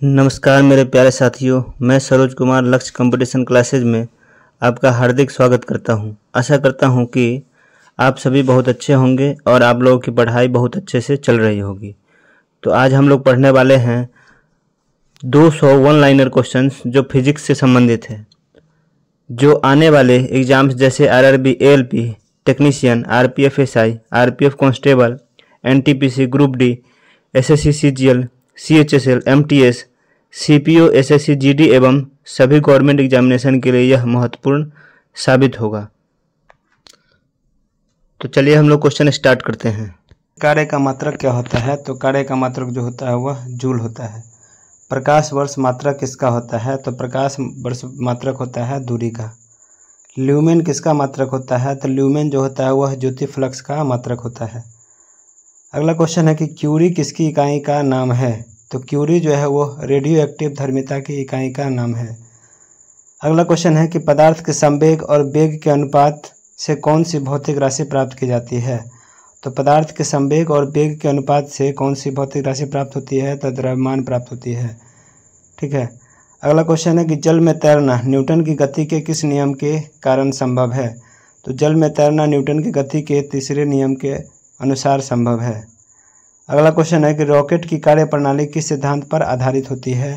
नमस्कार मेरे प्यारे साथियों, मैं सरोज कुमार लक्ष्य कंपटीशन क्लासेज में आपका हार्दिक स्वागत करता हूं। आशा करता हूं कि आप सभी बहुत अच्छे होंगे और आप लोगों की पढ़ाई बहुत अच्छे से चल रही होगी। तो आज हम लोग पढ़ने वाले हैं 200 वन लाइनर क्वेश्चंस जो फिजिक्स से संबंधित है, जो आने वाले एग्जाम्स जैसे RRB, ALP technician, RPF SI, RPF constable, NTPC, group D, SSC CGL, CHSL, MTS, CPO, SSC GD एवं सभी गवर्नमेंट एग्जामिनेशन के लिए यह महत्वपूर्ण साबित होगा। तो चलिए हम लोग क्वेश्चन स्टार्ट करते हैं। कार्य का मात्रक क्या होता है? तो कार्य का मात्रक जो होता है वह जूल होता है। प्रकाश वर्ष मात्रक किसका होता है? तो प्रकाश वर्ष मात्रक होता है दूरी का। ल्यूमेन किसका मात्रक होता है? तो ल्यूमेन जो होता है वह ज्योति फ्लक्स का मात्रक होता है। अगला क्वेश्चन है कि क्यूरी किसकी इकाई का नाम है? तो क्यूरी जो है वो रेडियो एक्टिव धर्मिता की इकाई का नाम है। अगला क्वेश्चन है कि पदार्थ के संवेग और वेग के अनुपात से कौन सी भौतिक राशि प्राप्त की जाती है? तो पदार्थ के संवेग और वेग के अनुपात से कौन सी भौतिक राशि प्राप्त होती है? तो द्रव्यमान प्राप्त होती है। ठीक है। अगला क्वेश्चन है कि जल में तैरना न्यूटन की गति के किस नियम के कारण संभव है? तो जल में तैरना न्यूटन की गति के तीसरे नियम के अनुसार संभव है। अगला क्वेश्चन है कि रॉकेट की कार्यप्रणाली किस सिद्धांत पर आधारित होती है?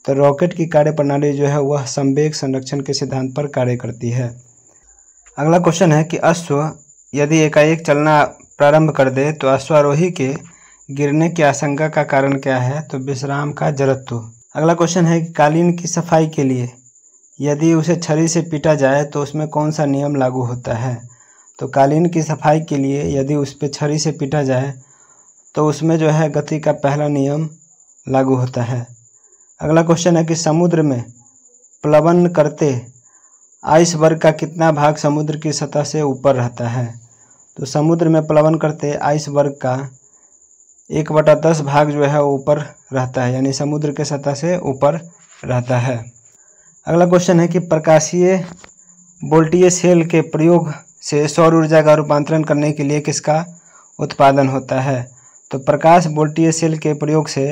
तो रॉकेट की कार्यप्रणाली जो है वह संवेग संरक्षण के सिद्धांत पर कार्य करती है। अगला क्वेश्चन है कि अश्व यदि एकाएक चलना प्रारंभ कर दे तो अश्वारोही के गिरने की आशंका का कारण क्या है? तो विश्राम का जड़त्व। अगला क्वेश्चन है कि कालीन की सफाई के लिए यदि उसे छड़ी से पीटा जाए तो उसमें कौन सा नियम लागू होता है? तो कालीन की सफाई के लिए यदि उस पर छड़ी से पीटा जाए तो उसमें जो है गति का पहला नियम लागू होता है। अगला क्वेश्चन है कि समुद्र में प्लवन करते आइसबर्ग का कितना भाग समुद्र की सतह से ऊपर रहता है? तो समुद्र में प्लवन करते आइसबर्ग का 1/10 भाग जो है ऊपर रहता है, यानी समुद्र के सतह से ऊपर रहता है। अगला क्वेश्चन है कि प्रकाशीय वोल्टीय सेल के प्रयोग से सौर ऊर्जा का रूपांतरण करने के लिए किसका उत्पादन होता है? तो प्रकाश वोल्टीय सेल के प्रयोग से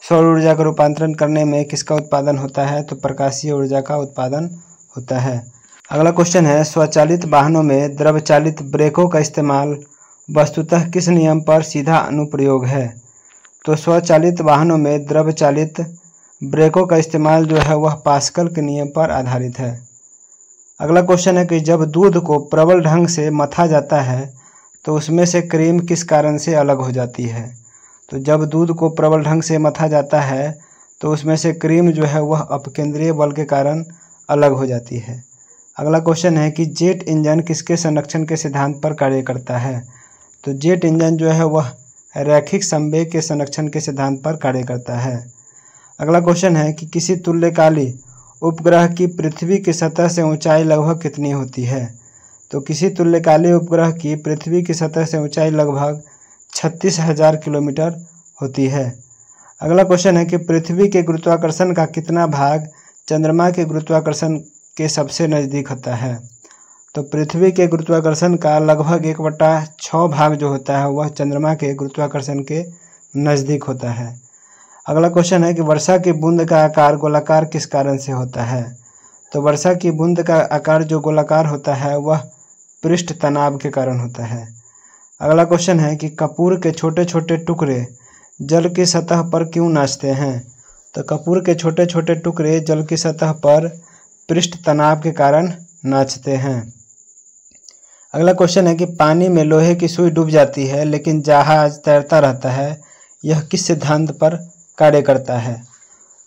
सौर ऊर्जा का रूपांतरण करने में किसका उत्पादन होता है? तो प्रकाशीय ऊर्जा का उत्पादन होता है। अगला क्वेश्चन है स्वचालित वाहनों में द्रव चालित ब्रेकों का इस्तेमाल वस्तुतः किस नियम पर सीधा अनुप्रयोग है? तो स्वचालित वाहनों में द्रव चालित ब्रेकों का इस्तेमाल जो है वह पास्कल के नियम पर आधारित है। अगला क्वेश्चन है कि जब दूध को प्रबल ढंग से मथा जाता है तो उसमें से क्रीम किस कारण से अलग हो जाती है? तो जब दूध को प्रबल ढंग से मथा जाता है तो उसमें से क्रीम जो है वह अपकेंद्रीय बल के कारण अलग हो जाती है। अगला क्वेश्चन है कि जेट इंजन किसके संरक्षण के सिद्धांत पर कार्य करता है? तो जेट इंजन जो है वह रैखिक संवेग के संरक्षण के सिद्धांत पर कार्य करता है। अगला क्वेश्चन है कि किसी तुल्यकाली उपग्रह की पृथ्वी की सतह से ऊंचाई लगभग कितनी होती है? तो किसी तुल्यकाली उपग्रह की पृथ्वी की सतह से ऊंचाई लगभग 36,000 किलोमीटर होती है। अगला क्वेश्चन है कि पृथ्वी के गुरुत्वाकर्षण का कितना भाग चंद्रमा के गुरुत्वाकर्षण के सबसे नज़दीक होता है? तो पृथ्वी के गुरुत्वाकर्षण का लगभग 1/6 भाग जो होता है वह चंद्रमा के गुरुत्वाकर्षण के नज़दीक होता है। अगला क्वेश्चन है कि वर्षा की बूंद का आकार गोलाकार किस कारण से होता है? तो वर्षा की बूंद का आकार जो गोलाकार होता है वह पृष्ठ तनाव के कारण होता है। अगला क्वेश्चन है कि कपूर के छोटे छोटे टुकड़े जल की सतह पर क्यों नाचते हैं? तो कपूर के छोटे छोटे टुकड़े जल की सतह पर पृष्ठ तनाव के कारण नाचते हैं। अगला क्वेश्चन है कि पानी में लोहे की सुई डूब जाती है लेकिन जहाज तैरता रहता है, यह किस सिद्धांत पर कार्य करता है?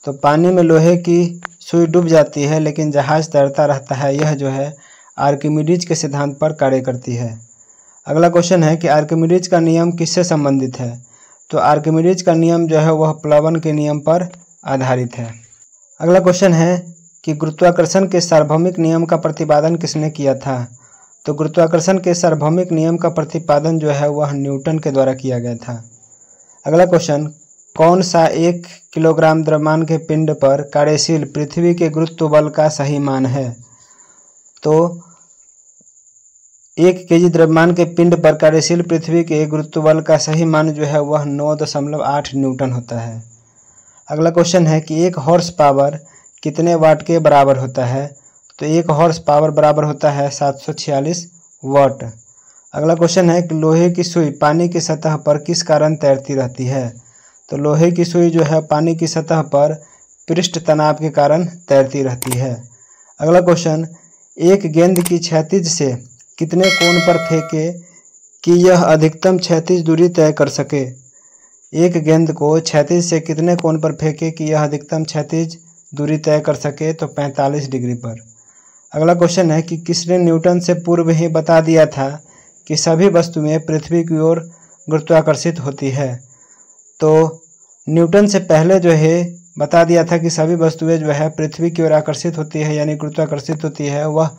तो पानी में लोहे की सुई डूब जाती है लेकिन जहाज तैरता रहता है, यह जो है आर्किमिडीज के सिद्धांत पर कार्य करती है। अगला क्वेश्चन है कि आर्किमिडीज का नियम किससे संबंधित है? तो आर्किमिडीज का नियम जो है वह प्लवन के नियम पर आधारित है। अगला क्वेश्चन है कि गुरुत्वाकर्षण के सार्वभौमिक नियम का प्रतिपादन किसने किया था? तो गुरुत्वाकर्षण के सार्वभौमिक नियम का प्रतिपादन जो है वह न्यूटन के द्वारा किया गया था। अगला क्वेश्चन, कौन सा 1 किलोग्राम द्रव्यमान के पिंड पर कार्यशील पृथ्वी के गुरुत्व बल का सही मान है? तो 1 केजी द्रव्यमान के पिंड पर कार्यशील पृथ्वी के गुरुत्व बल का सही मान जो है वह 9.8 न्यूटन होता है। अगला क्वेश्चन है कि 1 हॉर्स पावर कितने वाट के बराबर होता है? तो 1 हॉर्स पावर बराबर होता है 746 वाट। अगला क्वेश्चन है कि लोहे की सुई पानी की सतह पर किस कारण तैरती रहती है? तो लोहे की सुई जो है पानी की सतह पर पृष्ठ तनाव के कारण तैरती रहती है। अगला क्वेश्चन, एक गेंद की क्षैतिज से कितने कोण पर फेंके कि यह अधिकतम क्षैतिज दूरी तय कर सके? एक गेंद को क्षैतिज से कितने कोण पर फेंके कि यह अधिकतम क्षैतिज दूरी तय कर सके? तो 45 डिग्री पर। अगला क्वेश्चन है कि किसने न्यूटन से पूर्व ही बता दिया था कि सभी वस्तुएं पृथ्वी की ओर गुरुत्वाकर्षित होती है? तो न्यूटन से पहले जो है बता दिया था कि सभी वस्तुएं जो है पृथ्वी की ओर आकर्षित होती है यानी गुरुत्वाकर्षित होती है, वह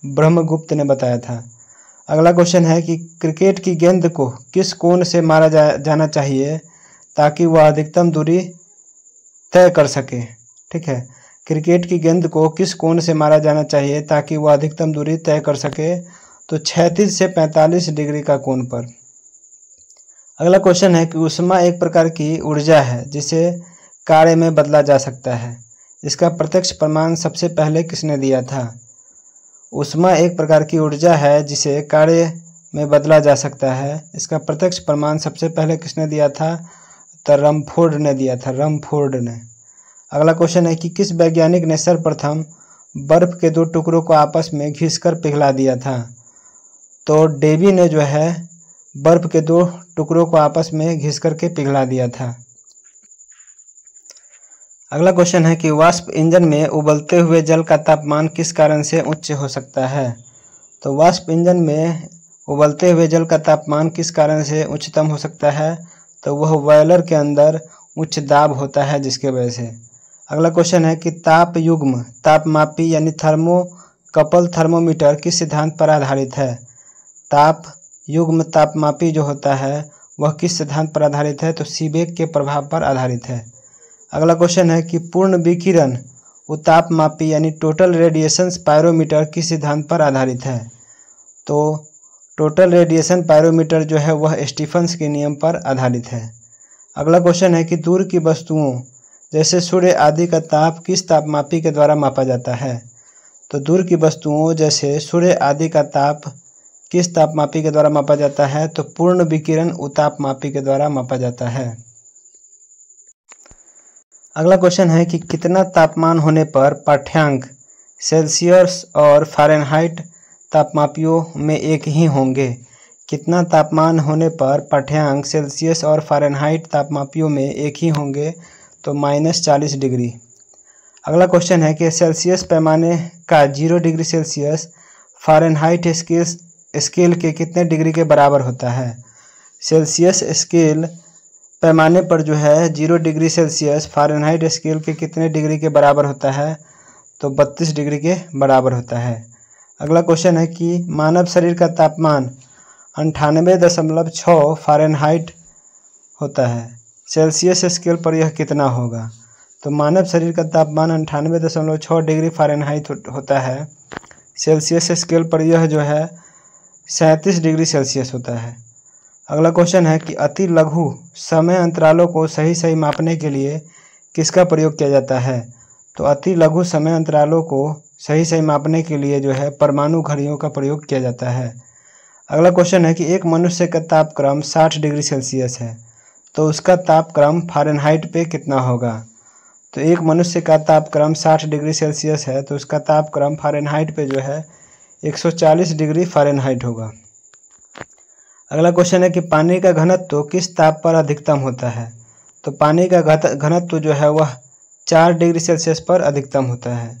ब्रह्मगुप्त ने बताया था। अगला क्वेश्चन है कि क्रिकेट की गेंद को किस कोण से मारा जाना चाहिए ताकि वह अधिकतम दूरी तय कर सके? ठीक है, क्रिकेट की गेंद को किस कोण से मारा जाना चाहिए ताकि वह अधिकतम दूरी तय कर सके? तो क्षैतिज से 45 डिग्री का कोण पर। अगला क्वेश्चन है कि ऊष्मा एक प्रकार की ऊर्जा है जिसे कार्य में बदला जा सकता है। इसका प्रत्यक्ष प्रमाण सबसे पहले किसने दिया था? ऊष्मा एक प्रकार की ऊर्जा है जिसे कार्य में बदला जा सकता है। इसका प्रत्यक्ष प्रमाण सबसे पहले किसने दिया था? तो रमफोर्ड ने दिया था, रमफोर्ड ने। अगला क्वेश्चन है कि किस वैज्ञानिक ने सर्वप्रथम बर्फ के 2 टुकड़ों को आपस में घिसकर पिघला दिया था? तो डेवी ने जो है बर्फ के 2 टुकड़ों को आपस में घिस करके पिघला दिया था। अगला क्वेश्चन है कि वाष्प इंजन में उबलते हुए जल का तापमान किस कारण से उच्च हो सकता है? तो वाष्प इंजन में उबलते हुए जल का तापमान किस कारण से उच्चतम हो सकता है? तो वह बॉयलर के अंदर उच्च दाब होता है जिसके वजह से। अगला क्वेश्चन है कि ताप युग्म तापमापी यानी थर्मोकपल थर्मोमीटर किस सिद्धांत पर आधारित है? ताप युग्म तापमापी जो होता है वह किस सिद्धांत पर आधारित है? तो सीबेक के प्रभाव पर आधारित है। अगला क्वेश्चन है कि पूर्ण विकिरण उतापमापी यानी टोटल रेडिएशन पायरोमीटर किस सिद्धांत पर आधारित है? तो टोटल रेडिएशन पायरोमीटर जो है वह स्टीफन्स के नियम पर आधारित है। अगला क्वेश्चन है कि दूर की वस्तुओं जैसे सूर्य आदि का ताप किस तापमापी के द्वारा मापा जाता है? तो दूर की वस्तुओं जैसे सूर्य आदि का ताप किस तापमापी के द्वारा मापा जाता है? तो पूर्ण विकिरण उतापमापी के द्वारा मापा जाता है। अगला क्वेश्चन है कि कितना तापमान होने पर पाठ्यांक सेल्सियस और फ़ारेनहाइट तापमापियों में एक ही होंगे? कितना तापमान होने पर पाठ्यांक सेल्सियस और फ़ारेनहाइट तापमापियों में एक ही होंगे? तो -40 डिग्री। अगला क्वेश्चन है कि सेल्सियस पैमाने का 0 डिग्री सेल्सियस फ़ारेनहाइट स्केल के कितने डिग्री के बराबर होता है? सेल्सियस स्केल पैमाने पर जो है 0 डिग्री सेल्सियस फ़ारेनहाइट स्केल के कितने डिग्री के बराबर होता है? तो 32 डिग्री के बराबर होता है। अगला क्वेश्चन है कि मानव शरीर का तापमान 98.6 फ़ारेनहाइट होता है, सेल्सियस स्केल पर यह कितना होगा? तो मानव शरीर का तापमान 98.6 डिग्री फ़ारेनहाइट होता है, सेल्सियस स्केल पर यह जो है 37 डिग्री सेल्सियस होता है। अगला क्वेश्चन है कि अति लघु समय अंतरालों को सही मापने के लिए किसका प्रयोग किया जाता है? तो अति लघु समय अंतरालों को सही मापने के लिए जो है परमाणु घड़ियों का प्रयोग किया जाता है। अगला क्वेश्चन है कि एक मनुष्य का तापक्रम 60 डिग्री सेल्सियस है तो उसका तापक्रम फ़ारेनहाइट पे कितना होगा? तो एक मनुष्य का तापक्रम 60 डिग्री सेल्सियस है तो उसका तापक्रम फ़ारेनहाइट पे जो है 140 डिग्री फ़ारेनहाइट होगा। अगला क्वेश्चन है कि पानी का घनत्व किस ताप पर अधिकतम होता है? तो पानी का घनत्व जो है वह 4 डिग्री सेल्सियस पर अधिकतम होता है।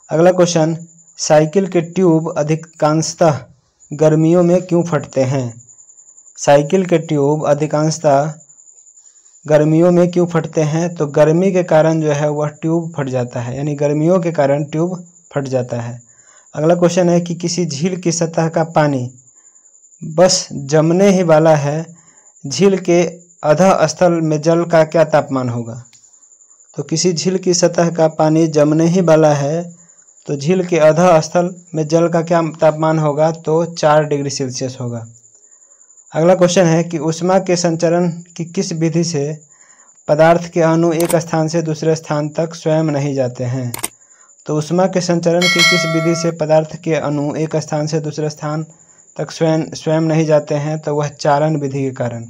अगला क्वेश्चन, साइकिल के ट्यूब अधिकांशतः गर्मियों में क्यों फटते हैं? साइकिल के ट्यूब अधिकांशतः गर्मियों में क्यों फटते हैं? तो गर्मी के कारण जो है वह ट्यूब फट जाता है, यानी गर्मियों के कारण ट्यूब फट जाता है। अगला क्वेश्चन है कि किसी झील की सतह का पानी बस जमने ही वाला है, झील के अधः स्थल में जल का क्या तापमान होगा? तो किसी झील की सतह का पानी जमने ही वाला है तो झील के अधः स्थल में जल का क्या तापमान होगा? तो 4 डिग्री सेल्सियस होगा। अगला क्वेश्चन है कि ऊष्मा के संचरण की किस विधि से पदार्थ के अणु एक स्थान से दूसरे स्थान तक स्वयं नहीं जाते हैं। तो ऊष्मा के संचरण की किस विधि से पदार्थ के अणु एक स्थान से दूसरे स्थान तक स्वयं नहीं जाते हैं? तो वह चालन विधि के कारण।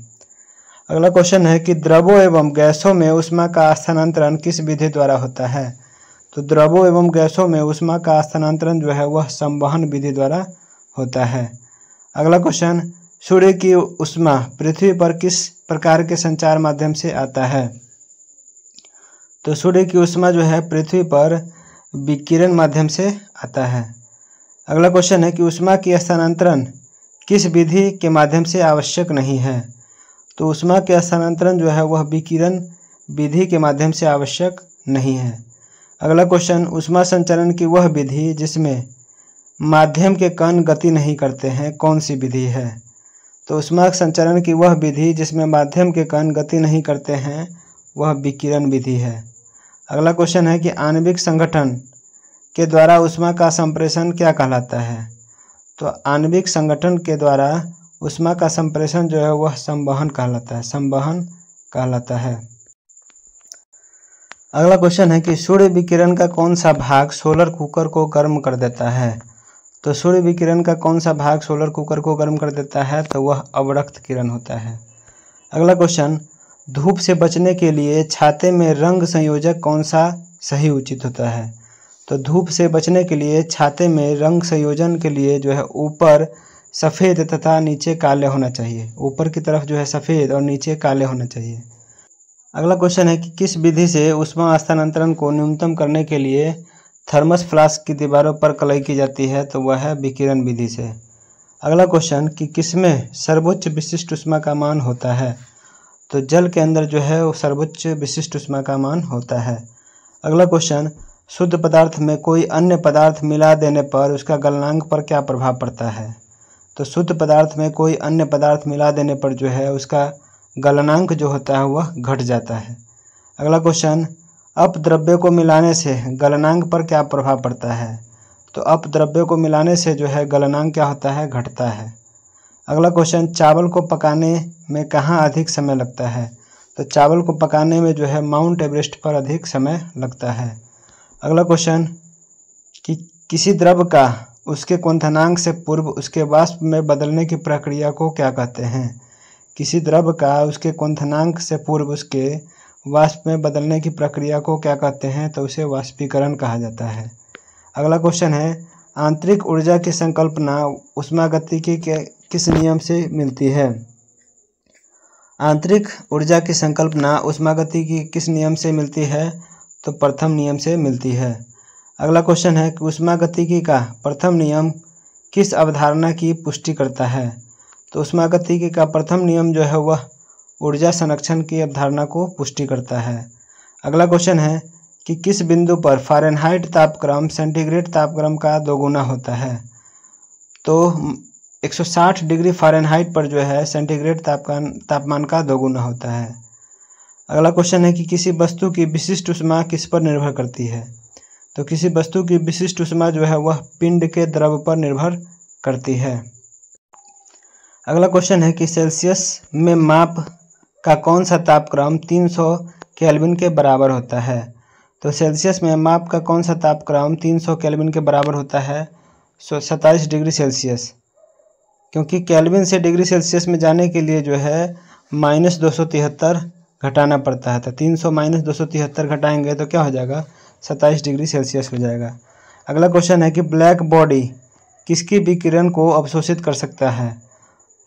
अगला क्वेश्चन है कि द्रवों एवं गैसों में ऊष्मा का स्थानांतरण किस विधि द्वारा होता है? तो द्रवों एवं गैसों में ऊष्मा का स्थानांतरण जो है वह संवहन विधि द्वारा होता है। अगला क्वेश्चन, सूर्य की ऊष्मा पृथ्वी पर किस प्रकार के संचार माध्यम से आता है? तो सूर्य की ऊष्मा जो है पृथ्वी पर विकिरण माध्यम से आता है। अगला क्वेश्चन है कि ऊष्मा की स्थानांतरण किस विधि के माध्यम से आवश्यक नहीं है? तो ऊष्मा के स्थानांतरण जो है वह विकिरण विधि के माध्यम से आवश्यक नहीं है। अगला क्वेश्चन, ऊष्मा संचरण की वह विधि जिसमें माध्यम के कण गति नहीं करते हैं, कौन सी विधि है? तो ऊष्मा संचरण की वह विधि जिसमें माध्यम के कण गति नहीं करते हैं वह विकिरण विधि है। अगला क्वेश्चन है कि आणविक संगठन के द्वारा ऊष्मा का संप्रेषण क्या कहलाता है? तो आणविक संगठन के द्वारा ऊष्मा का संप्रेषण जो है वह संवहन कहलाता है, संवहन कहलाता है। अगला क्वेश्चन है कि सूर्य विकिरण का कौन सा भाग सोलर कुकर को गर्म कर देता है? तो सूर्य विकिरण का कौन सा भाग सोलर कुकर को गर्म कर देता है? तो वह अवरक्त किरण होता है। अगला क्वेश्चन, धूप से बचने के लिए छाते में रंग संयोजक कौन सा सही उचित होता है? तो धूप से बचने के लिए छाते में रंग संयोजन के लिए जो है ऊपर सफ़ेद तथा नीचे काले होना चाहिए। ऊपर की तरफ जो है सफ़ेद और नीचे काले होना चाहिए। अगला क्वेश्चन है कि किस विधि से ऊष्मा स्थानांतरण को न्यूनतम करने के लिए थर्मस फ्लास्क की दीवारों पर कलई की जाती है? तो वह है विकिरण विधि से। अगला क्वेश्चन कि किसमें सर्वोच्च विशिष्ट ऊष्मा का मान होता है? तो जल के अंदर जो है वो सर्वोच्च विशिष्ट ऊष्मा का मान होता है। अगला क्वेश्चन, शुद्ध पदार्थ में कोई अन्य पदार्थ मिला देने पर उसका गलनांक पर क्या प्रभाव पड़ता है? तो शुद्ध पदार्थ में कोई अन्य पदार्थ मिला देने पर जो है उसका गलनांक जो होता है वह घट जाता है। अगला क्वेश्चन, अपद्रव्य को मिलाने से गलनांक पर क्या प्रभाव पड़ता है? तो अपद्रव्य को मिलाने से जो है गलनांक क्या होता है? घटता है। अगला क्वेश्चन, चावल को पकाने में कहाँ अधिक समय लगता है? तो चावल को पकाने में जो है माउंट एवरेस्ट पर अधिक समय लगता है। अगला क्वेश्चन कि किसी द्रव का उसके क्वथनांक से पूर्व उसके वाष्प में बदलने की प्रक्रिया को क्या कहते हैं? किसी द्रव का उसके क्वथनांक से पूर्व उसके वाष्प में बदलने की प्रक्रिया को क्या कहते हैं? तो उसे वाष्पीकरण कहा जाता है। अगला क्वेश्चन है, आंतरिक ऊर्जा की संकल्पना ऊष्मागतिकी के किस नियम से मिलती है? आंतरिक ऊर्जा की संकल्पना ऊष्मागतिकी की किस नियम से मिलती है? तो प्रथम नियम से मिलती है। अगला क्वेश्चन है कि ऊष्मागतिकी का प्रथम नियम किस अवधारणा की पुष्टि करता है? तो ऊष्मागतिकी का प्रथम नियम जो है वह ऊर्जा संरक्षण की अवधारणा को पुष्टि करता है। अगला क्वेश्चन है कि किस बिंदु पर फ़ारेनहाइट तापक्रम सेंटीग्रेड तापक्रम का दोगुना होता है? तो 160 डिग्री फ़ारेनहाइट पर जो है सेंटीग्रेड तापमान का दोगुना होता है। अगला क्वेश्चन है कि किसी वस्तु की विशिष्ट ऊष्मा किस पर निर्भर करती है? तो किसी वस्तु की विशिष्ट ऊष्मा जो है वह पिंड के द्रव पर निर्भर करती है। अगला क्वेश्चन है कि सेल्सियस में माप का कौन सा तापक्रम 300 केल्विन के बराबर होता है? तो सेल्सियस में माप का कौन सा तापक्रम 300 केल्विन के बराबर होता है? 27 डिग्री सेल्सियस। क्योंकि केल्विन से डिग्री सेल्सियस में जाने के लिए जो है -273 घटाना पड़ता है। तो 300 - 273 घटाएंगे तो क्या हो जाएगा? 27 डिग्री सेल्सियस हो जाएगा। अगला क्वेश्चन है कि ब्लैक बॉडी किसकी विकिरण को अवशोषित कर सकता है?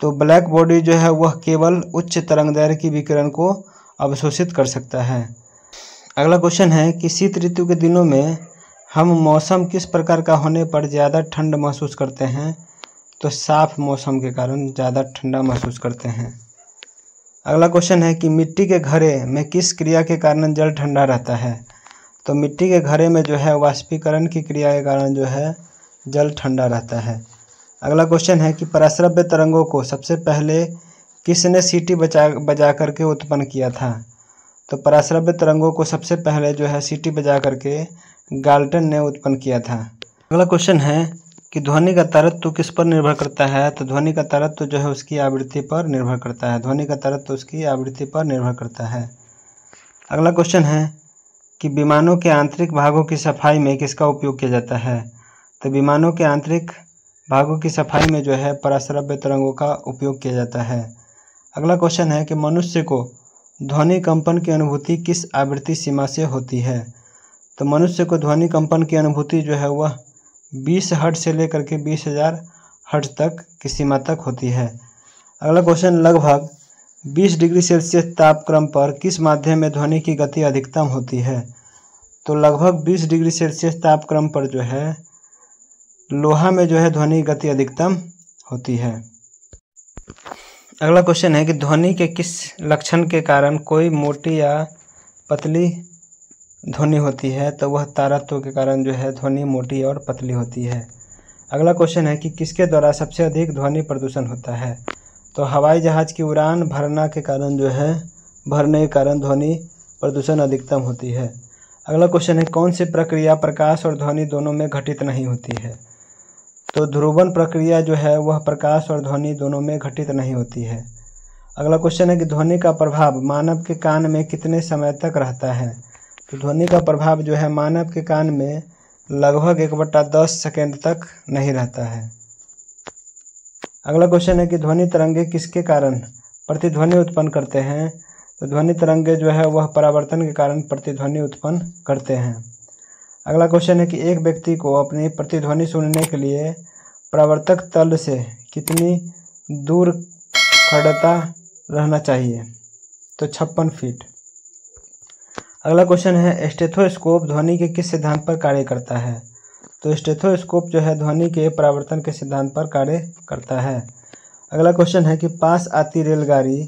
तो ब्लैक बॉडी जो है वह केवल उच्च तरंगदैर्घ्य की विकिरण को अवशोषित कर सकता है। अगला क्वेश्चन है कि शीत ऋतु के दिनों में हम मौसम किस प्रकार का होने पर ज़्यादा ठंड महसूस करते हैं? तो साफ मौसम के कारण ज़्यादा ठंडा महसूस करते हैं। अगला क्वेश्चन है कि मिट्टी के घड़े में किस क्रिया के कारण जल ठंडा रहता है? तो मिट्टी के घड़े में जो है वाष्पीकरण की क्रिया के कारण जो है जल ठंडा रहता है। अगला क्वेश्चन है कि पराश्रव्य तरंगों को सबसे पहले किसने सीटी बजा करके उत्पन्न किया था? तो पराश्रव्य तरंगों को सबसे पहले जो है सीटी बजा करके गाल्टन ने उत्पन्न किया था। अगला क्वेश्चन है कि ध्वनि का तारतम्य किस पर निर्भर करता है? तो ध्वनि का तारतम्य जो है उसकी आवृत्ति पर निर्भर करता है। ध्वनि का तारतम्य उसकी आवृत्ति पर निर्भर करता है। अगला क्वेश्चन है कि विमानों के आंतरिक भागों की सफाई में किसका उपयोग किया जाता है। तो विमानों के आंतरिक भागों की सफाई में जो है पराश्रव्य तरंगों का उपयोग किया जाता है। अगला क्वेश्चन है कि मनुष्य को ध्वनि कंपन की अनुभूति किस आवृत्ति सीमा से होती है। तो मनुष्य को ध्वनि कंपन की अनुभूति जो है वह 20 हर्ट्ज से लेकर के 20,000 हर्ट्ज तक की सीमा तक होती है। अगला क्वेश्चन, लगभग 20 डिग्री सेल्सियस तापक्रम पर किस माध्यम में ध्वनि की गति अधिकतम होती है। तो लगभग 20 डिग्री सेल्सियस तापक्रम पर जो है लोहा में जो है ध्वनि गति अधिकतम होती है। अगला क्वेश्चन है कि ध्वनि के किस लक्षण के कारण कोई मोटी या पतली ध्वनि होती है। तो वह तारत्व के कारण जो है ध्वनि मोटी और पतली होती है। अगला क्वेश्चन है कि किसके द्वारा सबसे अधिक ध्वनि प्रदूषण होता है। तो हवाई जहाज की उड़ान भरने के कारण ध्वनि प्रदूषण अधिकतम होती है। अगला क्वेश्चन है कौन सी प्रक्रिया प्रकाश और ध्वनि दोनों में घटित नहीं होती है। तो ध्रुवण प्रक्रिया जो है वह प्रकाश और ध्वनि दोनों में घटित नहीं होती है। अगला क्वेश्चन है कि ध्वनि का प्रभाव मानव के कान में कितने समय तक रहता है। तो ध्वनि का प्रभाव जो है मानव के कान में लगभग 1/10 सेकेंड तक नहीं रहता है। अगला क्वेश्चन है कि ध्वनि तरंगे किसके कारण प्रतिध्वनि उत्पन्न करते हैं। तो ध्वनि तरंगे जो है वह परावर्तन के कारण प्रतिध्वनि उत्पन्न करते हैं। अगला क्वेश्चन है कि एक व्यक्ति को अपनी प्रतिध्वनि सुनने के लिए परावर्तक तल से कितनी दूर खड़ता रहना चाहिए। तो 56 फीट। अगला क्वेश्चन है स्टेथोस्कोप ध्वनि के किस सिद्धांत पर कार्य करता है। तो स्टेथोस्कोप जो है ध्वनि के परावर्तन के सिद्धांत पर कार्य करता है। अगला क्वेश्चन है कि पास आती रेलगाड़ी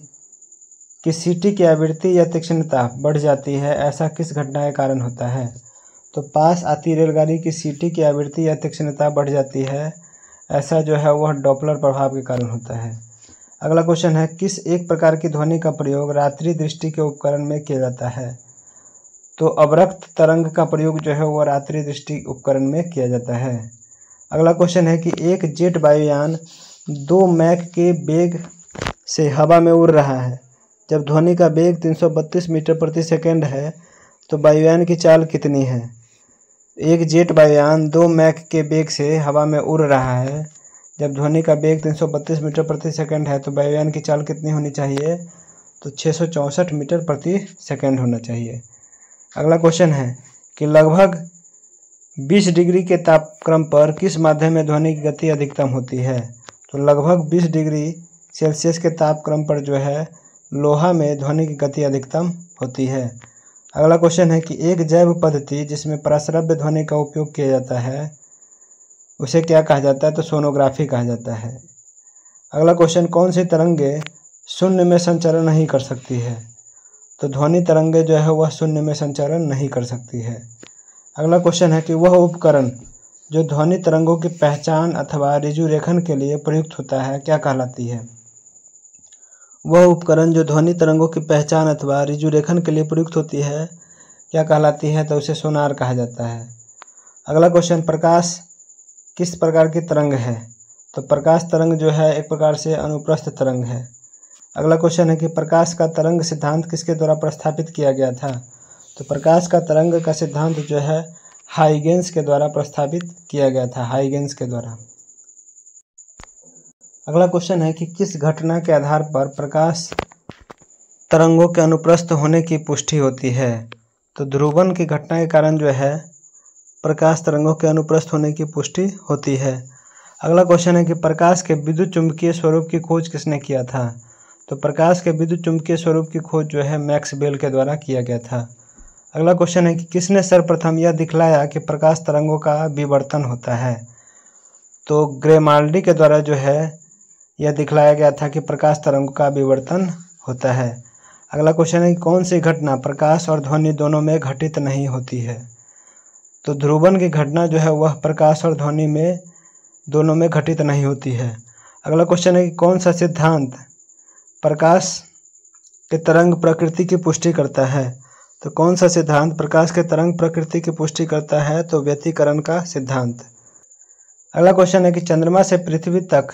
की सीटी की आवृत्ति या तीक्ष्णता बढ़ जाती है, ऐसा किस घटना के कारण होता है। तो पास आती रेलगाड़ी की सीटी की आवृत्ति या तीक्ष्णता बढ़ जाती है, ऐसा जो है वह डॉपलर प्रभाव के कारण होता है। अगला क्वेश्चन है किस एक प्रकार की ध्वनि का प्रयोग रात्रि दृष्टि के उपकरण में किया जाता है। तो अवरक्त तरंग का प्रयोग जो है वह रात्रि दृष्टि उपकरण में किया जाता है। अगला क्वेश्चन है कि एक जेट वायुयान 2 मैक के वेग से हवा में उड़ रहा है। जब ध्वनि का वेग 332 मीटर प्रति सेकंड है तो वायुयान की चाल कितनी है। एक जेट वायुयान 2 मैक के वेग से हवा में उड़ रहा है। जब ध्वनि का वेग 332 मीटर प्रति सेकंड है तो वायुयान की चाल कितनी होनी चाहिए। तो 664 मीटर प्रति सेकंड होना चाहिए। अगला क्वेश्चन है कि लगभग 20 डिग्री के तापक्रम पर किस माध्यम में ध्वनि की गति अधिकतम होती है। तो लगभग 20 डिग्री सेल्सियस के तापक्रम पर जो है लोहा में ध्वनि की गति अधिकतम होती है। अगला क्वेश्चन है कि एक जैव पद्धति जिसमें पराश्रव्य ध्वनि का उपयोग किया जाता है उसे क्या कहा जाता है। तो सोनोग्राफी कहा जाता है। अगला क्वेश्चन, कौन सी तरंगे शून्य में संचरण नहीं कर सकती है। तो ध्वनि तरंगे जो है वह शून्य में संचरण नहीं कर सकती है। अगला क्वेश्चन है कि वह उपकरण जो ध्वनि तरंगों की पहचान अथवा ऋजुरेखन के लिए प्रयुक्त होता है क्या कहलाती है। वह उपकरण जो ध्वनि तरंगों की पहचान अथवा ऋजुरेखन के लिए प्रयुक्त होती है क्या कहलाती है। तो उसे सोनार कहा जाता है। अगला क्वेश्चन, प्रकाश किस प्रकार की तरंग है। तो प्रकाश तरंग जो है एक प्रकार से अनुप्रस्थ तरंग है। अगला क्वेश्चन है कि प्रकाश का तरंग सिद्धांत किसके द्वारा प्रस्तावित किया गया था। तो प्रकाश का तरंग का सिद्धांत जो है हाइगेंस के द्वारा प्रस्तावित किया गया था, हाइगेंस के द्वारा। अगला क्वेश्चन है कि किस घटना के आधार पर प्रकाश तरंगों के अनुप्रस्थ होने की पुष्टि होती है। तो ध्रुवण की घटना के कारण जो है प्रकाश तरंगों के अनुप्रस्थ होने की पुष्टि होती है। अगला क्वेश्चन है कि प्रकाश के विद्युत चुंबकीय स्वरूप की खोज किसने किया था। तो प्रकाश के विद्युत चुंबकीय स्वरूप की खोज जो है मैक्सवेल के द्वारा किया गया था। अगला क्वेश्चन है कि किसने सर्वप्रथम यह दिखलाया कि प्रकाश तरंगों का विवर्तन होता है। तो ग्रेमाल्डी के द्वारा जो है यह दिखलाया गया था कि प्रकाश तरंगों का विवर्तन होता है। अगला क्वेश्चन है कि कौन सी घटना प्रकाश और ध्वनि दोनों में घटित नहीं होती है। तो ध्रुवण की घटना जो है वह प्रकाश और ध्वनि में दोनों में घटित नहीं होती है। अगला क्वेश्चन है कि कौन सा सिद्धांत प्रकाश के तरंग प्रकृति की पुष्टि करता है। तो कौन सा सिद्धांत प्रकाश के तरंग प्रकृति की पुष्टि करता है। तो व्यतिकरण का सिद्धांत। अगला क्वेश्चन है कि चंद्रमा से पृथ्वी तक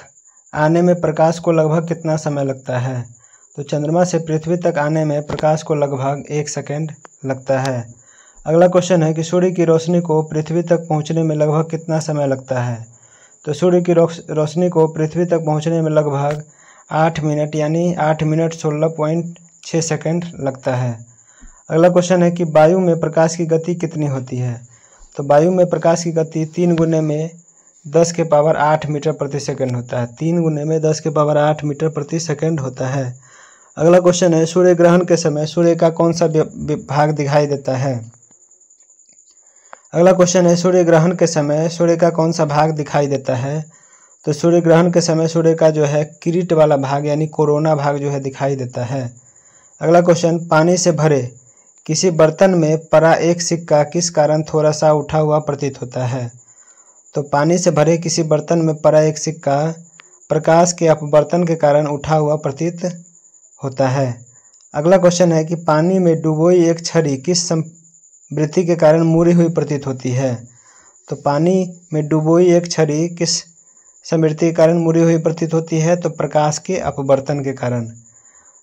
आने में प्रकाश को लगभग कितना समय लगता है। तो चंद्रमा से पृथ्वी तक आने में प्रकाश को लगभग 1 सेकंड लगता है। अगला क्वेश्चन है कि सूर्य की रोशनी को पृथ्वी तक पहुंचने में लगभग कितना समय लगता है। तो सूर्य की रोशनी को पृथ्वी तक पहुंचने में लगभग 8 मिनट यानी 8 मिनट 16.6 सेकंड लगता है। अगला क्वेश्चन है कि वायु में प्रकाश की गति कितनी होती है। तो वायु में प्रकाश की गति 3 गुने में 10 के पावर 8 मीटर प्रति सेकंड होता है। 3 गुने में 10 के पावर 8 मीटर प्रति सेकंड होता है। अगला क्वेश्चन है सूर्य ग्रहण के समय सूर्य का कौन सा भाग दिखाई देता है। अगला क्वेश्चन है सूर्य ग्रहण के समय सूर्य का कौन सा भाग दिखाई देता है। तो सूर्य ग्रहण के समय सूर्य का जो है किरीट वाला भाग यानी कोरोना भाग जो है दिखाई देता है। अगला क्वेश्चन पानी से भरे किसी बर्तन में पड़ा एक सिक्का किस कारण थोड़ा सा उठा हुआ प्रतीत होता है। तो पानी से भरे किसी बर्तन में पड़ा एक सिक्का प्रकाश के अपवर्तन के कारण उठा हुआ प्रतीत होता है। अगला क्वेश्चन है कि पानी में डुबोई एक छड़ी किस वृत्ति के कारण मुड़ी हुई प्रतीत होती है। तो पानी में डुबोई एक छड़ी किस समृद्धि के कारण मुड़ी हुई प्रतीत होती है। तो प्रकाश के अपवर्तन के कारण।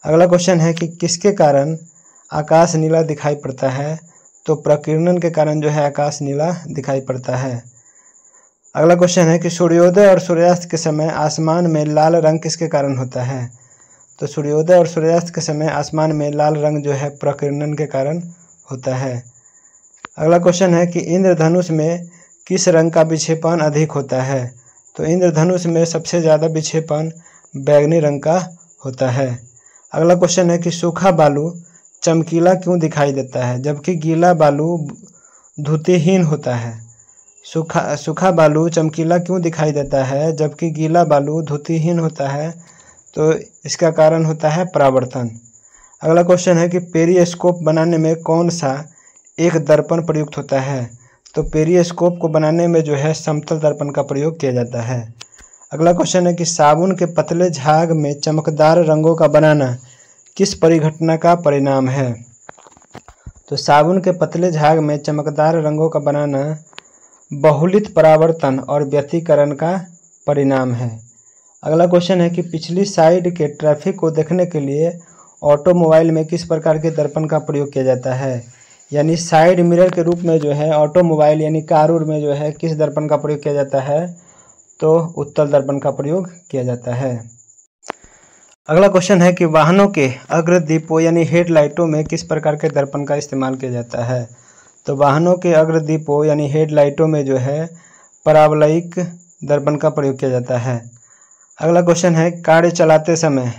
अगला क्वेश्चन है कि किसके कारण आकाश नीला दिखाई पड़ता है। तो प्रकीर्णन के कारण जो है आकाश नीला दिखाई पड़ता है। अगला क्वेश्चन है कि सूर्योदय और सूर्यास्त के समय आसमान में लाल रंग किसके कारण होता है। तो सूर्योदय और सूर्यास्त के समय आसमान में लाल रंग जो है प्रकीर्णन के कारण होता है। अगला क्वेश्चन है कि इंद्रधनुष में किस रंग का विक्षेपण अधिक होता है। तो इंद्रधनुष में सबसे ज़्यादा विक्षेपण बैंगनी रंग का होता है। अगला क्वेश्चन है कि सूखा बालू चमकीला क्यों दिखाई देता है जबकि गीला बालू धुतीहीन होता है। सूखा बालू चमकीला क्यों दिखाई देता है जबकि गीला बालू धुतीहीन होता है। तो इसका कारण होता है परावर्तन। अगला क्वेश्चन है कि पेरिस्कोप बनाने में कौन सा एक दर्पण प्रयुक्त होता है। तो पेरिस्कोप को बनाने में जो है समतल दर्पण का प्रयोग किया जाता है। अगला क्वेश्चन है कि साबुन के पतले झाग में चमकदार रंगों का बनाना किस परिघटना का परिणाम है। तो साबुन के पतले झाग में चमकदार रंगों का बनाना बहुलित परावर्तन और व्यतिकरण का परिणाम है। अगला क्वेश्चन है कि पिछली साइड के ट्रैफिक को देखने के लिए ऑटोमोबाइल में किस प्रकार के दर्पण का प्रयोग किया जाता है। यानी साइड मिरर के रूप में जो है ऑटोमोबाइल यानी कारूर में जो है किस दर्पण का प्रयोग किया जाता है। तो उत्तल दर्पण का प्रयोग किया जाता है। अगला क्वेश्चन है कि वाहनों के अग्रदीपों यानी हेडलाइटों में किस प्रकार के दर्पण का इस्तेमाल किया जाता है। तो वाहनों के अग्रदीपों यानी हेडलाइटों में जो है पराबलयिक दर्पण का प्रयोग किया जाता है। अगला क्वेश्चन है कार चलाते समय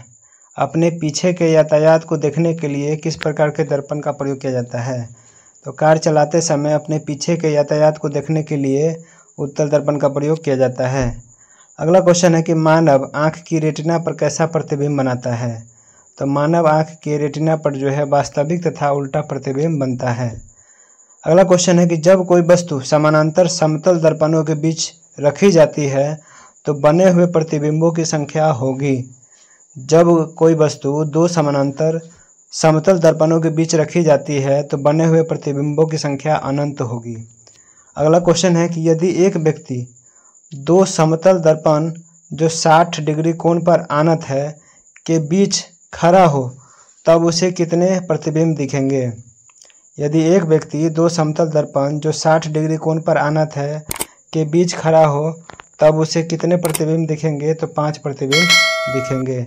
अपने पीछे के यातायात को देखने के लिए किस प्रकार के दर्पण का प्रयोग किया जाता है। तो कार चलाते समय अपने पीछे के यातायात को देखने के लिए उत्तल दर्पण का प्रयोग किया जाता है। अगला क्वेश्चन है कि मानव आँख की रेटिना पर कैसा प्रतिबिंब बनाता है। तो मानव आँख के रेटिना पर जो है वास्तविक तथा उल्टा प्रतिबिंब बनता है। अगला क्वेश्चन है कि जब कोई वस्तु समानांतर समतल दर्पणों के बीच रखी जाती है तो बने हुए प्रतिबिंबों की संख्या होगी। जब कोई वस्तु दो समानांतर समतल दर्पणों के बीच रखी जाती है तो बने हुए प्रतिबिंबों की संख्या अनंत होगी। अगला क्वेश्चन है कि यदि एक व्यक्ति दो समतल दर्पण जो 60 डिग्री कोण पर आनत है के बीच खड़ा हो तब उसे कितने प्रतिबिंब दिखेंगे। यदि एक व्यक्ति दो समतल दर्पण जो 60 डिग्री कोण पर आनत है के बीच खड़ा हो तब उसे कितने प्रतिबिंब दिखेंगे। तो 5 प्रतिबिंब दिखेंगे।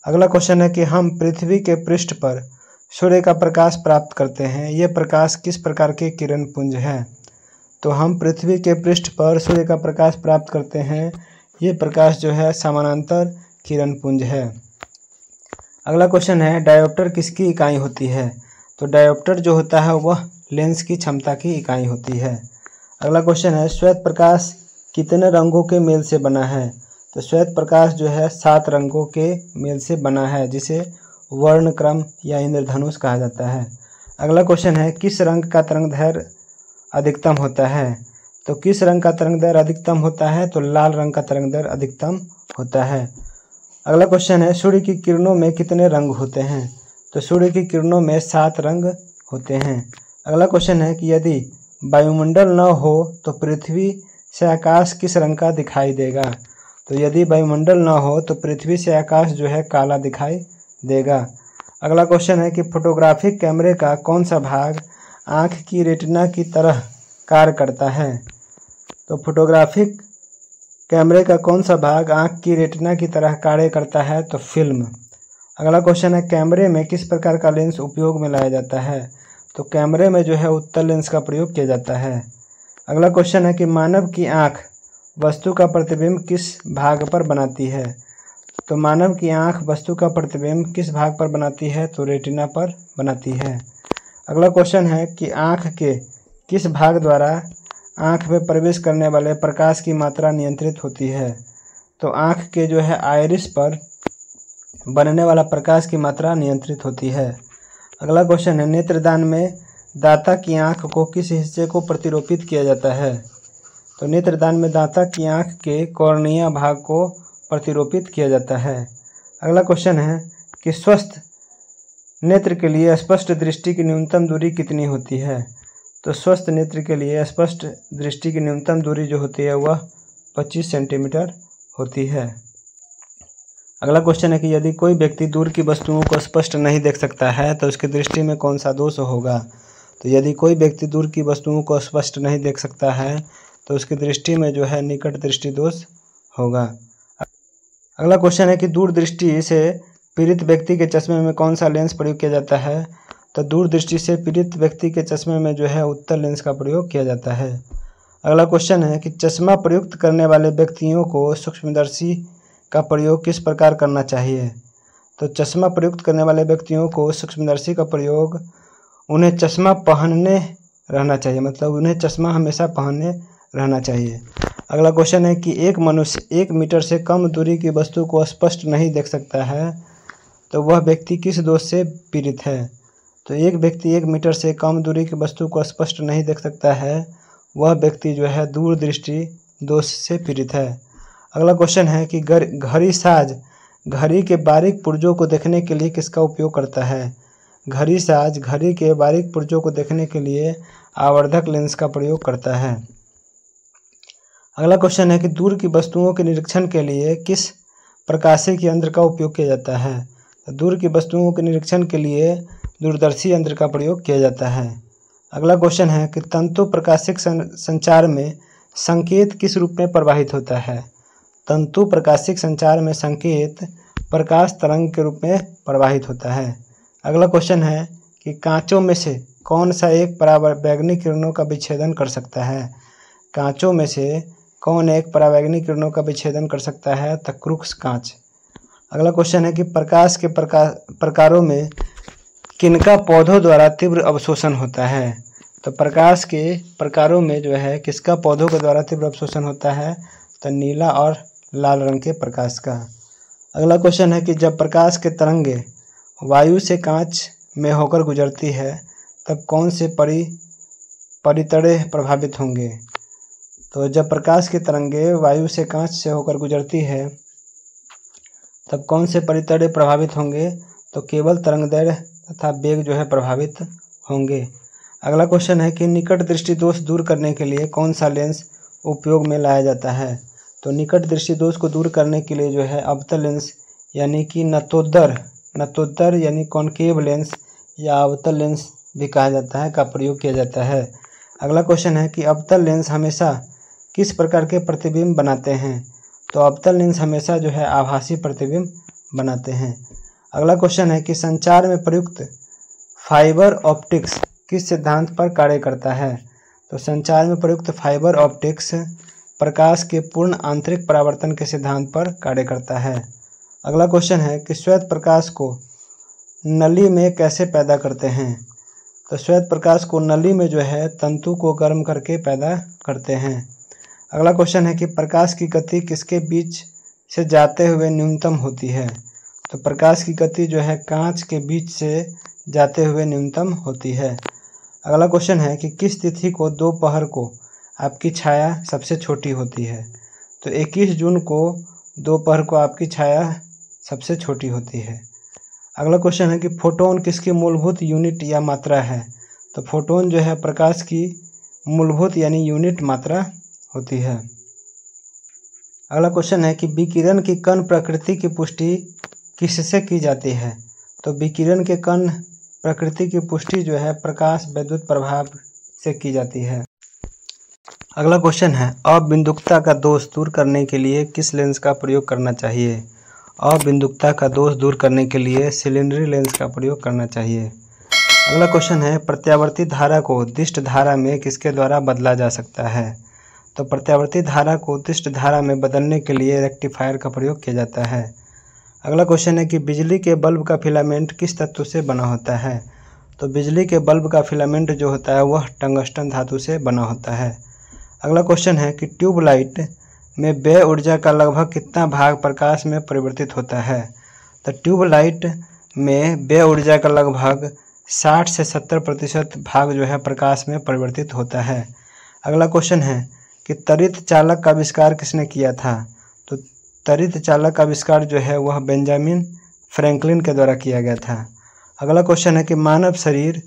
अगला क्वेश्चन है कि हम पृथ्वी के पृष्ठ पर सूर्य का प्रकाश प्राप्त करते हैं। ये प्रकाश किस प्रकार के किरण पुंज है। तो हम पृथ्वी के पृष्ठ पर सूर्य का प्रकाश प्राप्त करते हैं। ये प्रकाश जो है समानांतर किरण पुंज है। अगला क्वेश्चन है डायोप्टर किसकी इकाई होती है। तो डायोप्टर जो होता है वह लेंस की क्षमता की इकाई होती है। अगला क्वेश्चन है श्वेत प्रकाश कितने रंगों के मेल से बना है। तो श्वेत प्रकाश जो है 7 रंगों के मेल से बना है जिसे वर्णक्रम या इंद्रधनुष कहा जाता है। अगला क्वेश्चन है किस रंग का तरंगदैर्घ्य अधिकतम होता है। तो किस रंग का तरंगदैर्घ्य अधिकतम होता है। तो लाल रंग का तरंगदैर्घ्य अधिकतम होता है। अगला क्वेश्चन है सूर्य की किरणों में कितने रंग होते हैं। तो सूर्य की किरणों में 7 रंग होते हैं। अगला क्वेश्चन है कि यदि वायुमंडल न हो तो पृथ्वी से आकाश किस रंग का दिखाई देगा। तो यदि वायुमंडल न हो तो पृथ्वी से आकाश जो है काला दिखाई देगा। अगला क्वेश्चन है कि फोटोग्राफिक कैमरे का कौन सा भाग आँख की रेटिना की तरह कार्य करता है। तो फोटोग्राफिक कैमरे का कौन सा भाग आँख की रेटिना की तरह कार्य करता है, तो फिल्म। अगला क्वेश्चन है कैमरे में किस प्रकार का लेंस उपयोग में लाया जाता है। तो कैमरे में जो है उत्तल लेंस का प्रयोग किया जाता है। अगला क्वेश्चन है कि मानव की आँख वस्तु का प्रतिबिंब किस भाग पर बनाती है। तो मानव की आँख वस्तु का प्रतिबिंब किस भाग पर बनाती है, तो रेटिना पर बनाती है। अगला क्वेश्चन है कि आँख के किस भाग द्वारा आँख में प्रवेश करने वाले प्रकाश की मात्रा नियंत्रित होती है। तो आँख के जो है आइरिस पर बनने वाला प्रकाश की मात्रा नियंत्रित होती है। अगला क्वेश्चन है नेत्रदान में दाता की आँख को किस हिस्से को प्रतिरोपित किया जाता है। तो नेत्रदान में दाता की आँख के कॉर्निया भाग को प्रतिरोपित किया जाता है। अगला क्वेश्चन है कि स्वस्थ नेत्र के लिए स्पष्ट दृष्टि की न्यूनतम दूरी कितनी होती है। तो स्वस्थ नेत्र के लिए स्पष्ट दृष्टि की न्यूनतम दूरी जो होती है वह 25 सेंटीमीटर होती है। अगला क्वेश्चन है कि यदि कोई व्यक्ति दूर की वस्तुओं को स्पष्ट नहीं देख सकता है तो उसकी दृष्टि में कौन सा दोष होगा। तो यदि कोई व्यक्ति दूर की वस्तुओं को स्पष्ट नहीं देख सकता है तो उसकी दृष्टि में जो है निकट दृष्टि दोष होगा। अगला क्वेश्चन है कि दूर दृष्टि से पीड़ित व्यक्ति के चश्मे में कौन सा लेंस प्रयोग किया जाता है। तो दूर दृष्टि से पीड़ित व्यक्ति के चश्मे में जो है उत्तल लेंस का प्रयोग किया जाता है। अगला क्वेश्चन है कि चश्मा प्रयुक्त करने वाले व्यक्तियों को सूक्ष्मदर्शी का प्रयोग किस प्रकार करना चाहिए। तो चश्मा प्रयुक्त करने वाले व्यक्तियों को सूक्ष्मदर्शी का प्रयोग उन्हें चश्मा पहनने रहना चाहिए, मतलब उन्हें चश्मा हमेशा पहनने रहना चाहिए। अगला क्वेश्चन है कि एक मनुष्य 1 मीटर से कम दूरी की वस्तु को स्पष्ट नहीं देख सकता है तो वह व्यक्ति किस दोष से पीड़ित है। तो एक व्यक्ति 1 मीटर से कम दूरी की वस्तु को स्पष्ट नहीं देख सकता है, वह व्यक्ति जो है दूरदृष्टि दोष से पीड़ित है। अगला क्वेश्चन है कि घड़ी साज घड़ी के बारीक पुर्जों को देखने के लिए किसका उपयोग करता है। घड़ी साज घड़ी के बारीक पुर्जों को देखने के लिए आवर्धक लेंस का प्रयोग करता है। अगला क्वेश्चन है कि दूर की वस्तुओं के निरीक्षण के लिए किस प्रकाशिक यंत्र का उपयोग किया जाता है। तो दूर की वस्तुओं के निरीक्षण के लिए दूरदर्शी यंत्र का प्रयोग किया जाता है। अगला क्वेश्चन है कि तंतु प्रकाशिक संचार में संकेत किस रूप में प्रवाहित होता है। तंतु प्रकाशिक संचार में संकेत प्रकाश तरंग के रूप में प्रवाहित होता है। अगला क्वेश्चन है कि कांचों में से कौन सा एक परावैंगनी किरणों का विच्छेदन कर सकता है। कांचों में से कौन एक परावैंगनी किरणों का विच्छेदन कर सकता है, तो क्रूक्स कांच। अगला क्वेश्चन है कि प्रकाश के प्रकारों में किनका पौधों द्वारा तीव्र अवशोषण होता है। तो प्रकाश के प्रकारों में जो है किसका पौधों के द्वारा तीव्र अवशोषण होता है, तो नीला और लाल रंग के प्रकाश का। अगला क्वेश्चन है कि जब प्रकाश के तरंगे वायु से कांच में होकर गुजरती है तब कौन से परितड़े प्रभावित होंगे। तो जब प्रकाश की तरंगे वायु से कांच से होकर गुजरती है तब कौन से परितड़े प्रभावित होंगे, तो केवल तरंगदैर्घ्य तथा वेग जो है प्रभावित होंगे। अगला क्वेश्चन है कि निकट दृष्टि दोष दूर करने के लिए कौन सा लेंस उपयोग में लाया जाता है। तो निकट दृष्टि दोष को दूर करने के लिए जो है अवतल लेंस यानी कि नतोदर यानी कॉनकेव लेंस या अवतल लेंस भी कहा जाता है का प्रयोग किया जाता है। अगला क्वेश्चन है कि अवतल लेंस हमेशा किस प्रकार के प्रतिबिंब बनाते हैं। तो अवतल लेंस हमेशा जो है आभासी प्रतिबिंब बनाते हैं। अगला क्वेश्चन है कि संचार में प्रयुक्त फाइबर ऑप्टिक्स किस सिद्धांत पर कार्य करता है। तो संचार में प्रयुक्त फाइबर ऑप्टिक्स प्रकाश के पूर्ण आंतरिक परावर्तन के सिद्धांत पर कार्य करता है। अगला क्वेश्चन है कि श्वेत प्रकाश को नली में कैसे पैदा करते हैं। तो श्वेत प्रकाश को नली में जो है तंतु को गर्म करके पैदा करते हैं। अगला क्वेश्चन है कि प्रकाश की गति किसके बीच से जाते हुए न्यूनतम होती है। तो प्रकाश की गति जो है कांच के बीच से जाते हुए न्यूनतम होती है। अगला क्वेश्चन है कि किस तिथि को दोपहर को आपकी छाया सबसे छोटी होती है। तो 21 जून को दोपहर को आपकी छाया सबसे छोटी होती है। अगला क्वेश्चन है कि फोटोन किसकी मूलभूत यूनिट या मात्रा है। तो फोटोन जो है प्रकाश की मूलभूत यानी यूनिट मात्रा होती है। अगला क्वेश्चन है कि विकिरण की कण प्रकृति की पुष्टि किससे की जाती है। तो विकिरण के कण प्रकृति की पुष्टि जो है प्रकाश विद्युत प्रभाव से की जाती है। अगला क्वेश्चन है, अबिंदुकता का दोष दूर करने के लिए किस लेंस का प्रयोग करना चाहिए? अबिंदुकता का दोष दूर करने के लिए सिलेंडरी लेंस का प्रयोग करना चाहिए। अगला क्वेश्चन है, प्रत्यावर्ती धारा को दिष्ट धारा में किसके द्वारा बदला जा सकता है? तो प्रत्यावर्ती धारा को दिष्ट धारा में बदलने के लिए रेक्टिफायर का प्रयोग किया जाता है। अगला क्वेश्चन है कि बिजली के बल्ब का फिलामेंट किस तत्व से बना होता है? तो बिजली के बल्ब का फिलामेंट जो होता है वह टंगस्टन धातु से बना होता है। अगला क्वेश्चन है कि ट्यूबलाइट में व्यय ऊर्जा का लगभग कितना भाग प्रकाश में परिवर्तित होता है? तो ट्यूबलाइट में व्यय ऊर्जा का लगभग 60 से 70% भाग जो है प्रकाश में परिवर्तित होता है। अगला क्वेश्चन है कि त्वरित चालक का आविष्कार किसने किया था? तो त्वरित चालक का आविष्कार जो है वह बेंजामिन फ्रैंकलिन के द्वारा किया गया था। अगला क्वेश्चन है कि मानव शरीर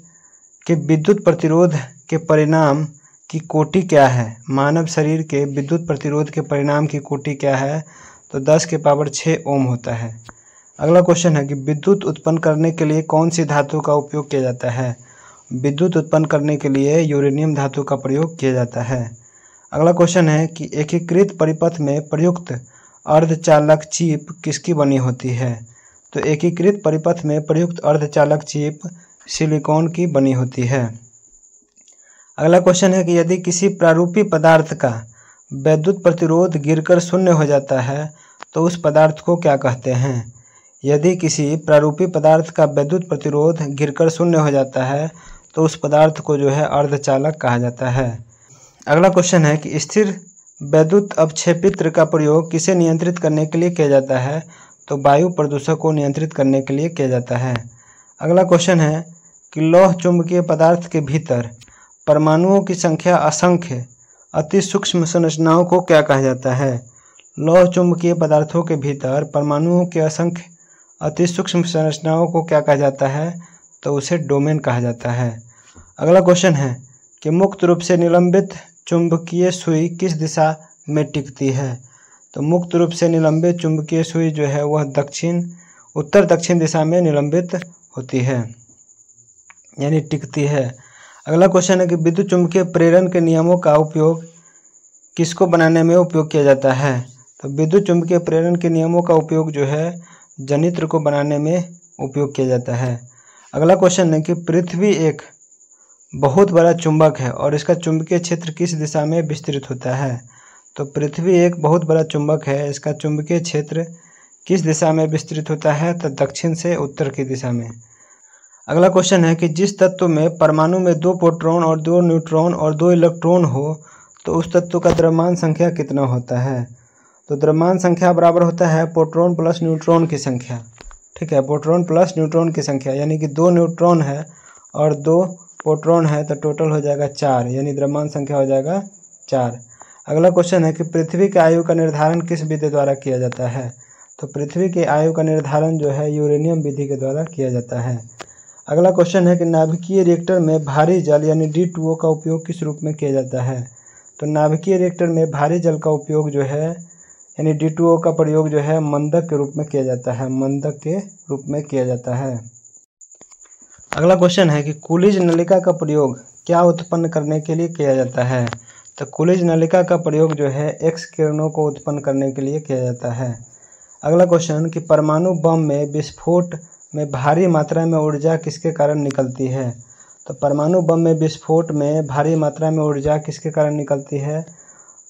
के विद्युत प्रतिरोध के परिणाम की कोटि क्या है? मानव शरीर के विद्युत प्रतिरोध के परिणाम की कोटि क्या है? तो 10⁶ ओम होता है। अगला क्वेश्चन है कि विद्युत उत्पन्न करने के लिए कौन सी धातु का उपयोग किया जाता है? विद्युत उत्पन्न करने के लिए यूरेनियम धातु का प्रयोग किया जाता है। अगला क्वेश्चन है कि एकीकृत परिपथ में प्रयुक्त अर्धचालक चिप किसकी बनी होती है? तो एकीकृत परिपथ में प्रयुक्त अर्धचालक चिप सिलिकॉन की बनी होती है। अगला क्वेश्चन है कि यदि किसी प्रारूपी पदार्थ का विद्युत प्रतिरोध गिरकर शून्य हो जाता है तो उस पदार्थ को क्या कहते हैं? यदि किसी प्रारूपी पदार्थ का विद्युत प्रतिरोध गिरकर शून्य हो जाता है तो उस पदार्थ को जो है अर्धचालक कहा जाता है। अगला क्वेश्चन है कि स्थिर विद्युत अवक्षेपित्र का प्रयोग किसे नियंत्रित करने के लिए किया जाता है? तो वायु प्रदूषण को नियंत्रित करने के लिए किया जाता है। अगला क्वेश्चन है कि लौह चुंबकीय पदार्थ के भीतर परमाणुओं की संख्या असंख्य अति सूक्ष्म संरचनाओं को क्या कहा जाता है? लौह चुंबकीय पदार्थों के भीतर परमाणुओं के असंख्य अति सूक्ष्म संरचनाओं को क्या कहा जाता है? तो उसे डोमेन कहा जाता है। अगला क्वेश्चन है कि मुक्त रूप से निलंबित चुंबकीय सुई किस दिशा में टिकती है? तो मुक्त रूप से निलंबित चुंबकीय सुई जो है वह उत्तर दक्षिण दिशा में निलंबित होती है यानी टिकती है। अगला क्वेश्चन है कि विद्युत चुंबकीय प्रेरण के नियमों का उपयोग किसको बनाने में उपयोग किया जाता है? तो विद्युत चुंबकीय प्रेरण के नियमों का उपयोग जो है जनित्र को बनाने में उपयोग किया जाता है। अगला क्वेश्चन है कि पृथ्वी एक बहुत बड़ा चुंबक है और इसका चुंबकीय क्षेत्र किस दिशा में विस्तृत होता है? तो पृथ्वी एक बहुत बड़ा चुंबक है, इसका चुंबकीय क्षेत्र किस दिशा में विस्तृत होता है? तो दक्षिण से उत्तर की दिशा में। अगला क्वेश्चन है कि जिस तत्व में परमाणु में 2 प्रोटॉन और 2 न्यूट्रॉन और 2 इलेक्ट्रॉन हो तो उस तत्व का द्रव्यमान संख्या कितना होता है? तो द्रव्यमान संख्या बराबर होता है प्रोटॉन प्लस न्यूट्रॉन की संख्या। ठीक है, प्रोटॉन प्लस न्यूट्रॉन की संख्या यानी कि 2 न्यूट्रॉन है और 2 प्रोटॉन है तो टोटल हो जाएगा 4 यानी द्रव्यमान संख्या हो जाएगा 4। अगला क्वेश्चन है कि पृथ्वी के आयु का निर्धारण किस विधि द्वारा किया जाता है? तो पृथ्वी के आयु का निर्धारण जो है यूरेनियम विधि के द्वारा किया जाता है। अगला क्वेश्चन है कि नाभिकीय रिएक्टर में भारी जल यानी D2O का उपयोग किस रूप में किया जाता है? तो नाभिकीय रिएक्टर में भारी जल का उपयोग जो है यानी D2O का प्रयोग जो है मंदक के रूप में किया जाता है, मंदक के रूप में किया जाता है। अगला क्वेश्चन है कि कूलिज नलिका का प्रयोग क्या उत्पन्न करने के लिए किया जाता है? तो कूलिज नलिका का प्रयोग जो है एक्स किरणों को उत्पन्न करने के लिए किया जाता है। अगला क्वेश्चन कि परमाणु बम में विस्फोट में भारी मात्रा में ऊर्जा किसके कारण निकलती है? तो परमाणु बम में विस्फोट में भारी मात्रा में ऊर्जा किसके कारण निकलती है?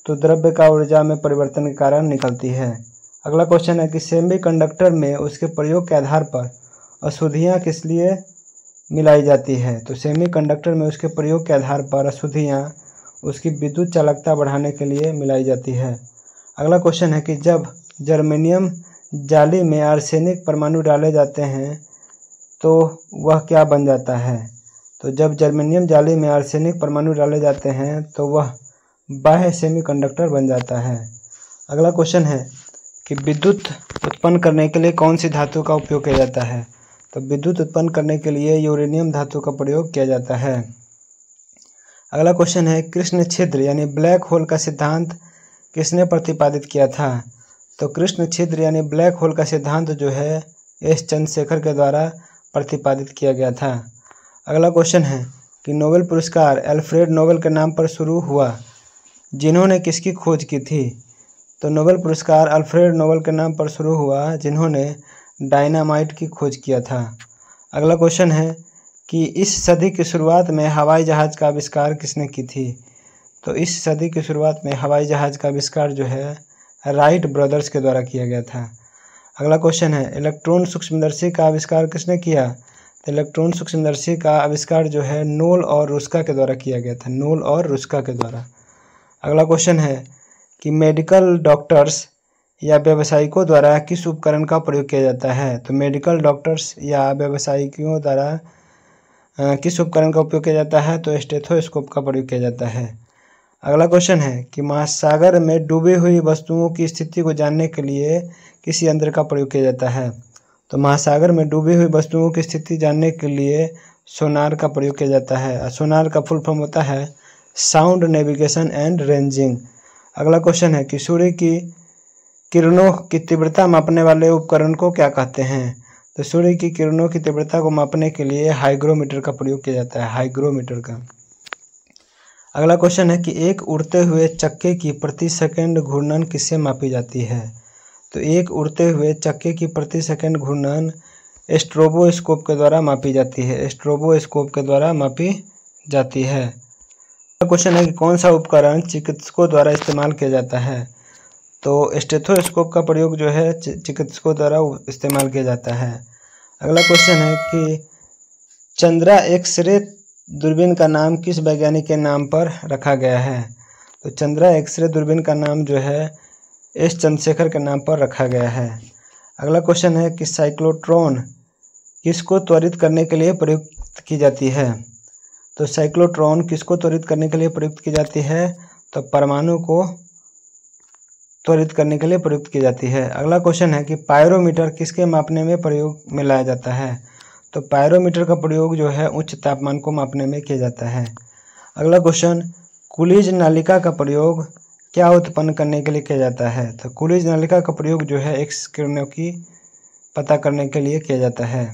तो द्रव्य का ऊर्जा में परिवर्तन के कारण निकलती है। अगला क्वेश्चन है कि सेमीकंडक्टर में उसके प्रयोग के आधार पर अशुद्धियाँ किस लिए मिलाई जाती है? तो सेमीकंडक्टर में उसके प्रयोग के आधार पर अशुद्धियाँ उसकी विद्युत चालकता बढ़ाने के लिए मिलाई जाती है। अगला क्वेश्चन है कि जब जर्मेनियम जाली में आर्सेनिक परमाणु डाले जाते हैं तो वह क्या बन जाता है? तो जब जर्मेनियम जाली में आर्सेनिक परमाणु डाले जाते हैं तो वह बाह्य सेमीकंडक्टर बन जाता है। अगला क्वेश्चन है कि विद्युत उत्पन्न करने के लिए कौन सी धातु का उपयोग किया जाता है? तो विद्युत उत्पन्न करने के लिए यूरेनियम धातु का प्रयोग किया जाता है। अगला क्वेश्चन है कृष्ण छिद्र यानी ब्लैक होल का सिद्धांत किसने प्रतिपादित किया था? तो कृष्ण छिद्र यानी ब्लैक होल का सिद्धांत जो है एस चंद्रशेखर के द्वारा प्रतिपादित किया गया था। अगला क्वेश्चन है कि नोबेल पुरस्कार अल्फ्रेड नोबेल के नाम पर शुरू हुआ, जिन्होंने किसकी खोज की थी? तो नोबेल पुरस्कार अल्फ्रेड नोबेल के नाम पर शुरू हुआ, जिन्होंने डायनामाइट की खोज किया था। अगला क्वेश्चन है कि इस सदी की शुरुआत में हवाई जहाज़ का आविष्कार किसने की थी? तो इस सदी की शुरुआत में हवाई जहाज़ का आविष्कार जो है राइट ब्रदर्स के द्वारा किया गया था। अगला क्वेश्चन है इलेक्ट्रॉन सूक्ष्मदर्शी का आविष्कार किसने किया? तो इलेक्ट्रॉन सूक्ष्मदर्शी का आविष्कार जो है नोल और रुस्का के द्वारा किया गया था, नोल और रुस्का के द्वारा। अगला क्वेश्चन है कि मेडिकल डॉक्टर्स या व्यावसायिकों द्वारा किस उपकरण का प्रयोग किया जाता है? तो मेडिकल डॉक्टर्स या व्यावसायिकों द्वारा किस उपकरण का उपयोग किया जाता है? तो स्टेथोस्कोप का प्रयोग किया जाता है। अगला क्वेश्चन है कि महासागर में डूबी हुई वस्तुओं की स्थिति को जानने के लिए किस यंत्र का प्रयोग किया जाता है? तो महासागर में डूबी हुई वस्तुओं की स्थिति जानने के लिए सोनार का प्रयोग किया जाता है। सोनार का फुल फॉर्म होता है साउंड नेविगेशन एंड रेंजिंग। अगला क्वेश्चन है कि सूर्य की किरणों की तीव्रता मापने वाले उपकरण को क्या कहते हैं? तो सूर्य की किरणों की तीव्रता को मापने के लिए हाइग्रोमीटर का प्रयोग किया जाता है, हाइग्रोमीटर का। अगला क्वेश्चन है कि एक उड़ते हुए चक्के की प्रति सेकंड घूर्णन किससे मापी जाती है? तो एक उड़ते हुए चक्के की प्रति सेकंड घूर्णन स्ट्रोबोस्कोप के द्वारा मापी जाती है, स्ट्रोबोस्कोप के द्वारा मापी जाती है। अगला क्वेश्चन है कि कौन सा उपकरण चिकित्सकों द्वारा इस्तेमाल किया जाता है? तो स्टेथोस्कोप का प्रयोग जो है चिकित्सकों द्वारा इस्तेमाल किया जाता है। अगला क्वेश्चन है कि चंद्रा एक्सरे दूरबीन का नाम किस वैज्ञानिक के नाम पर रखा गया है? तो चंद्रा एक्सरे दूरबीन का नाम जो है एस चंद्रशेखर के नाम पर रखा गया है। अगला क्वेश्चन है कि साइक्लोट्रॉन किसको त्वरित करने के लिए प्रयुक्त की जाती है? तो साइक्लोट्रॉन किसको त्वरित करने के लिए प्रयुक्त की जाती है? तो परमाणु को त्वरित करने के लिए प्रयुक्त की जाती है। अगला क्वेश्चन है कि पायरोमीटर किसके मापने में प्रयोग में लाया जाता है? तो पायरोमीटर का प्रयोग जो है उच्च तापमान को मापने में किया जाता है। अगला क्वेश्चन कुलिज नालिका का प्रयोग क्या उत्पन्न करने के लिए किया जाता है? तो कुलिज नालिका का प्रयोग जो है एक्स किरणों की पता करने के लिए किया जाता है।